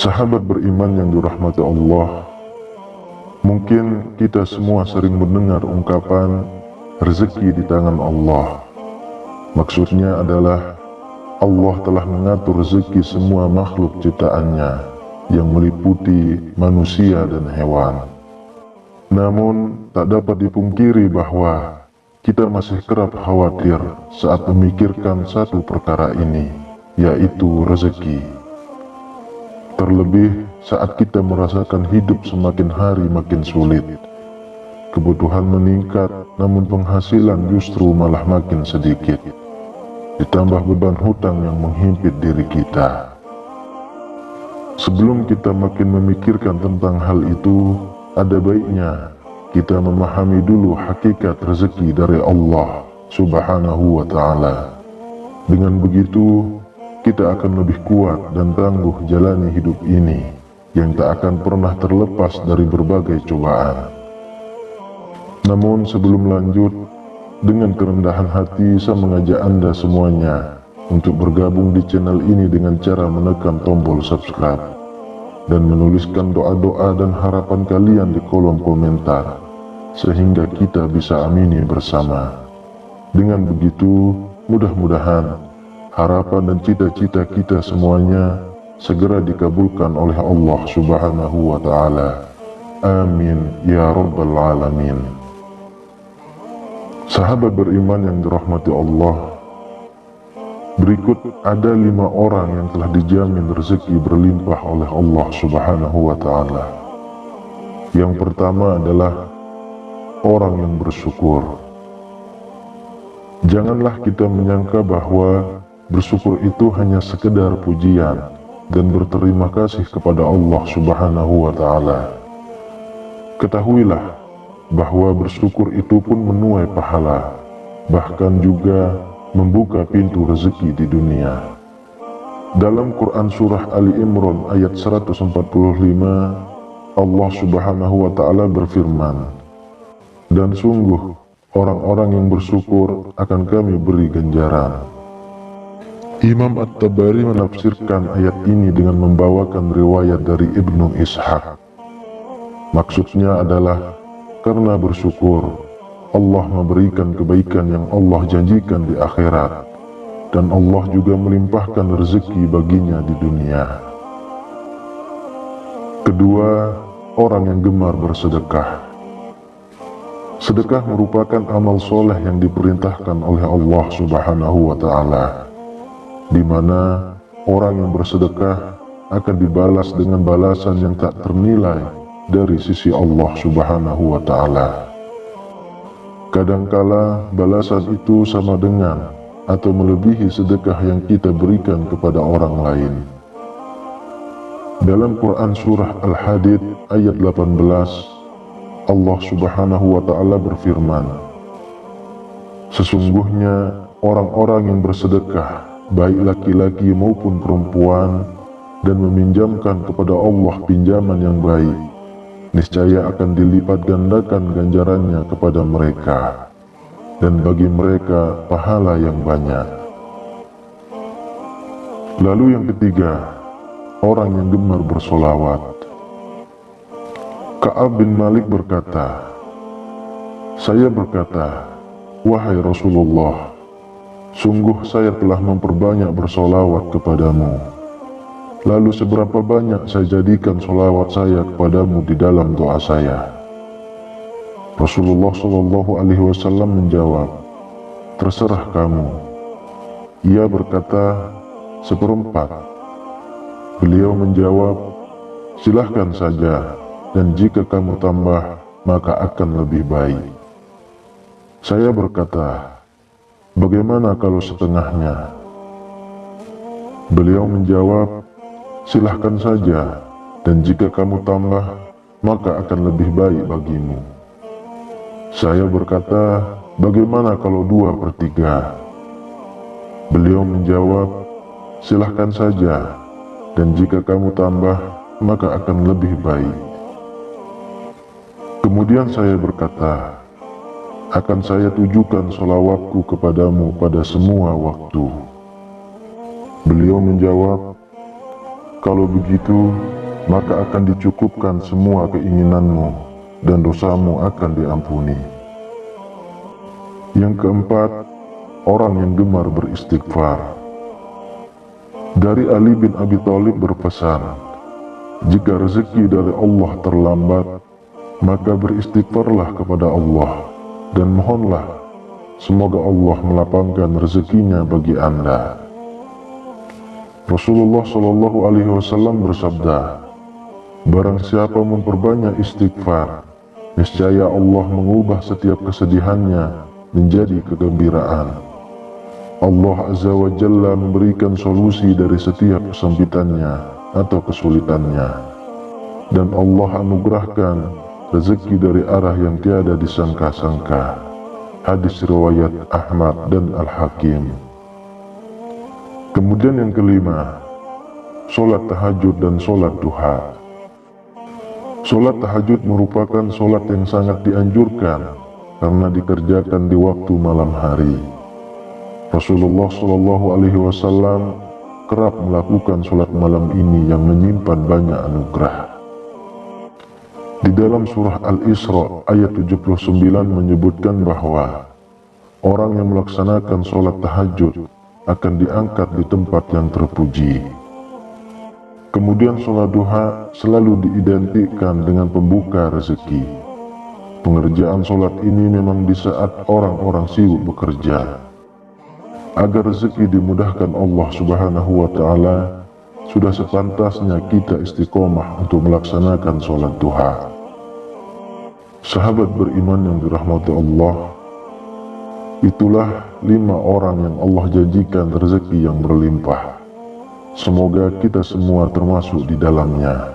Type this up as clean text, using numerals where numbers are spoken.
Sahabat beriman yang dirahmati Allah, mungkin kita semua sering mendengar ungkapan rezeki di tangan Allah. Maksudnya adalah Allah telah mengatur rezeki semua makhluk ciptaannya yang meliputi manusia dan hewan. Namun tak dapat dipungkiri bahwa kita masih kerap khawatir saat memikirkan satu perkara ini, yaitu rezeki. Terlebih saat kita merasakan hidup semakin hari makin sulit. Kebutuhan meningkat, namun penghasilan justru malah makin sedikit. Ditambah beban hutang yang menghimpit diri kita. Sebelum kita makin memikirkan tentang hal itu, ada baiknya kita memahami dulu hakikat rezeki dari Allah Subhanahu wa Ta'ala. Dengan begitu, kita akan lebih kuat dan tangguh jalani hidup ini yang tak akan pernah terlepas dari berbagai cobaan. Namun sebelum lanjut, dengan kerendahan hati saya mengajak Anda semuanya untuk bergabung di channel ini dengan cara menekan tombol subscribe dan menuliskan doa-doa dan harapan kalian di kolom komentar, sehingga kita bisa amini bersama. Dengan begitu, mudah-mudahan harapan dan cita-cita kita semuanya segera dikabulkan oleh Allah Subhanahu wa Ta'ala. Amin ya Rabbal Alamin. Sahabat beriman yang dirahmati Allah, berikut ada 5 orang yang telah dijamin rezeki berlimpah oleh Allah Subhanahu wa Ta'ala. Yang pertama adalah orang yang bersyukur. Janganlah kita menyangka bahwa bersyukur itu hanya sekedar pujian dan berterima kasih kepada Allah Subhanahu wa Ta'ala. Ketahuilah bahwa bersyukur itu pun menuai pahala, bahkan juga membuka pintu rezeki di dunia. Dalam Quran Surah Ali Imran ayat 145, Allah Subhanahu wa Ta'ala berfirman, "Dan sungguh orang-orang yang bersyukur akan kami beri ganjaran." Imam At-Tabari menafsirkan ayat ini dengan membawakan riwayat dari Ibnu Ishaq. Maksudnya adalah karena bersyukur, Allah memberikan kebaikan yang Allah janjikan di akhirat, dan Allah juga melimpahkan rezeki baginya di dunia. Kedua, orang yang gemar bersedekah. Sedekah merupakan amal soleh yang diperintahkan oleh Allah Subhanahu wa Ta'ala, di mana orang yang bersedekah akan dibalas dengan balasan yang tak ternilai dari sisi Allah Subhanahu wa Ta'ala. Kadangkala balasan itu sama dengan atau melebihi sedekah yang kita berikan kepada orang lain. Dalam Quran Surah Al-Hadid ayat 18, Allah Subhanahu wa Ta'ala berfirman, "Sesungguhnya orang-orang yang bersedekah, baik laki-laki maupun perempuan, dan meminjamkan kepada Allah pinjaman yang baik, niscaya akan dilipat gandakan ganjarannya kepada mereka, dan bagi mereka pahala yang banyak." Lalu yang ketiga, orang yang gemar bersolawat. Ka'ab bin Malik berkata, "Saya berkata, wahai Rasulullah, sungguh saya telah memperbanyak bersolawat kepadamu. Lalu seberapa banyak saya jadikan solawat saya kepadamu di dalam doa saya?" Rasulullah SAW menjawab, "Terserah kamu." Ia berkata, "1/4." Beliau menjawab, "Silahkan saja, dan jika kamu tambah, maka akan lebih baik." Saya berkata, "Bagaimana kalau setengahnya?" Beliau menjawab, "Silahkan saja, dan jika kamu tambah, maka akan lebih baik bagimu." Saya berkata, "Bagaimana kalau 2/3?" Beliau menjawab, "Silahkan saja, dan jika kamu tambah, maka akan lebih baik." Kemudian saya berkata, "Akan saya tujukan sholawatku kepadamu pada semua waktu." Beliau menjawab, Kalau begitu, maka akan dicukupkan semua keinginanmu dan dosamu akan diampuni. Yang keempat, orang yang gemar beristighfar. Dari Ali bin Abi Thalib berpesan, jika rezeki dari Allah terlambat, maka beristighfarlah kepada Allah dan mohonlah semoga Allah melapangkan rezekinya bagi Anda. Rasulullah Shallallahu Alaihi Wasallam bersabda, barang siapa memperbanyak istighfar, niscaya Allah mengubah setiap kesedihannya menjadi kegembiraan. Allah Azza wa Jalla memberikan solusi dari setiap kesempitannya atau kesulitannya, dan Allah anugerahkan rezeki dari arah yang tiada disangka-sangka. Hadis riwayat Ahmad dan Al-Hakim. Kemudian yang kelima, sholat tahajud dan sholat duha. Sholat tahajud merupakan sholat yang sangat dianjurkan karena dikerjakan di waktu malam hari. Rasulullah Shallallahu Alaihi Wasallam kerap melakukan sholat malam ini yang menyimpan banyak anugerah. Di dalam surah Al-Isra ayat 79 menyebutkan bahwa orang yang melaksanakan sholat tahajud akan diangkat di tempat yang terpuji. Kemudian sholat duha selalu diidentikan dengan pembuka rezeki. Pengerjaan sholat ini memang di saat orang-orang sibuk bekerja. Agar rezeki dimudahkan Allah Subhanahu wa Ta'ala, sudah sepantasnya kita istiqomah untuk melaksanakan sholat duha. Sahabat beriman yang dirahmati Allah, itulah 5 orang yang Allah janjikan rezeki yang berlimpah. Semoga kita semua termasuk di dalamnya.